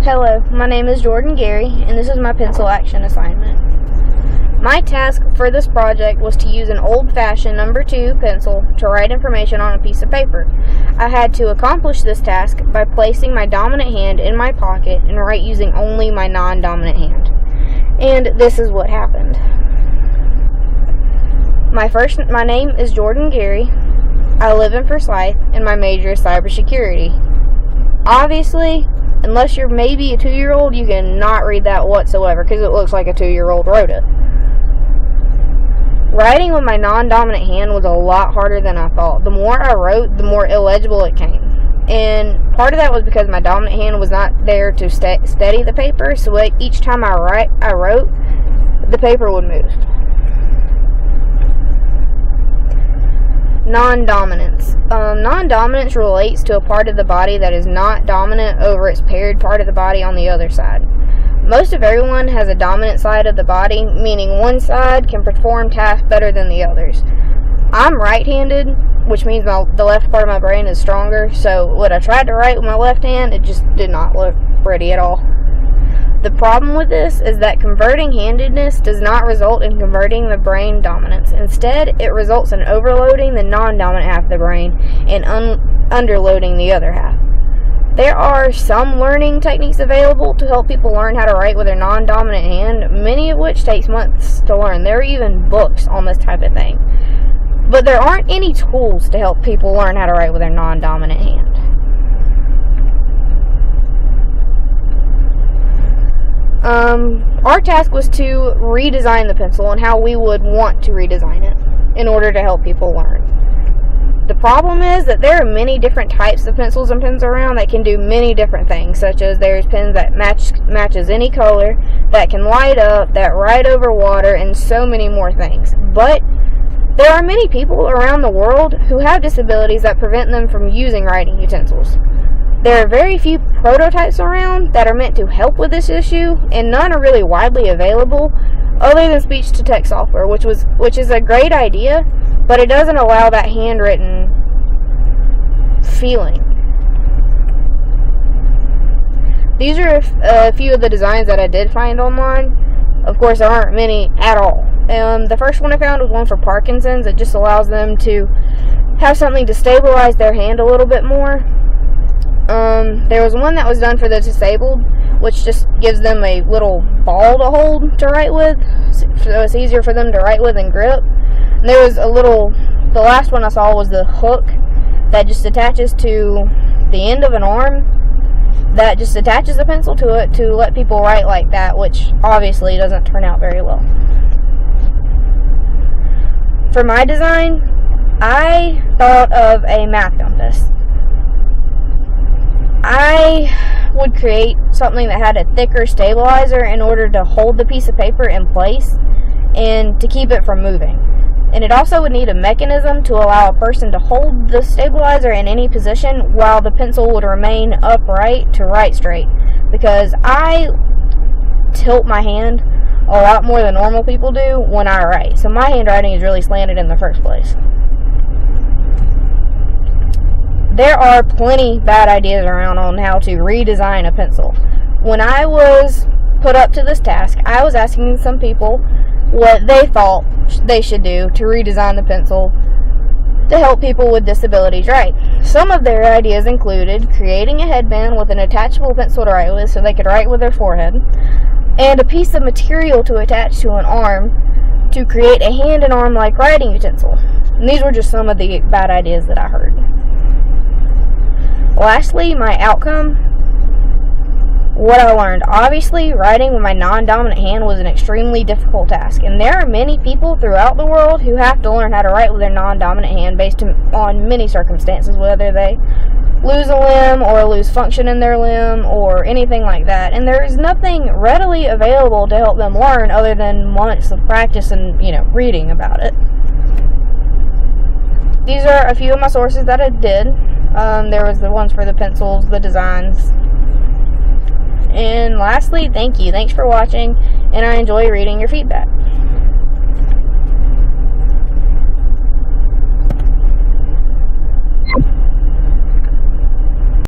Hello, my name is Jordan Gary, and this is my pencil action assignment. My task for this project was to use an old-fashioned number 2 pencil to write information on a piece of paper. I had to accomplish this task by placing my dominant hand in my pocket and write using only my non-dominant hand. And this is what happened. My name is Jordan Gary. I live in Forsyth, and my major is cybersecurity. Obviously, unless you're maybe a 2-year-old, you cannot read that whatsoever because it looks like a 2-year-old wrote it. Writing with my non-dominant hand was a lot harder than I thought. The more I wrote, the more illegible it came. And part of that was because my dominant hand was not there to steady the paper, so each time I wrote, the paper would move. Non-dominance. Non-dominance relates to a part of the body that is not dominant over its paired part of the body on the other side. Most of everyone has a dominant side of the body, meaning one side can perform tasks better than the others. I'm right-handed, which means the left part of my brain is stronger, so when I tried to write with my left hand, it just did not look pretty at all. The problem with this is that converting handedness does not result in converting the brain dominance. Instead, it results in overloading the non-dominant half of the brain and underloading the other half. There are some learning techniques available to help people learn how to write with their non-dominant hand, many of which takes months to learn. There are even books on this type of thing. But there aren't any tools to help people learn how to write with their non-dominant hand. Our task was to redesign the pencil and how we would want to redesign it in order to help people learn. The problem is that there are many different types of pencils and pens around that can do many different things, such as there's pens that matches any color, that can light up, that write over water, and so many more things. But there are many people around the world who have disabilities that prevent them from using writing utensils. There are very few prototypes around that are meant to help with this issue, and none are really widely available other than speech-to-text software, which is a great idea, but it doesn't allow that handwritten feeling. These are a few of the designs that I did find online. Of course, there aren't many at all. The first one I found was one for Parkinson's. It just allows them to have something to stabilize their hand a little bit more. There was one that was done for the disabled, which just gives them a little ball to hold to write with, so it's easier for them to write with and grip. And there was the last one I saw was the hook that just attaches to the end of an arm, that just attaches the pencil to it to let people write like that, which obviously doesn't turn out very well. For my design, I thought of a math compass. I would create something that had a thicker stabilizer in order to hold the piece of paper in place and to keep it from moving. And it also would need a mechanism to allow a person to hold the stabilizer in any position while the pencil would remain upright to write straight. Because I tilt my hand a lot more than normal people do when I write. So my handwriting is really slanted in the first place. There are plenty bad ideas around on how to redesign a pencil. When I was put up to this task, I was asking some people what they thought they should do to redesign the pencil to help people with disabilities write. Some of their ideas included creating a headband with an attachable pencil to write with so they could write with their forehead, and a piece of material to attach to an arm to create a hand and arm like writing utensil. And these were just some of the bad ideas that I heard. Lastly, my outcome, what I learned. Obviously, writing with my non-dominant hand was an extremely difficult task, and there are many people throughout the world who have to learn how to write with their non-dominant hand based on many circumstances, whether they lose a limb or lose function in their limb or anything like that. And there is nothing readily available to help them learn other than months of practice and, reading about it. These are a few of my sources that I did. There was the ones for the pencils, the designs. And lastly, thank you. Thanks for watching, and I enjoy reading your feedback.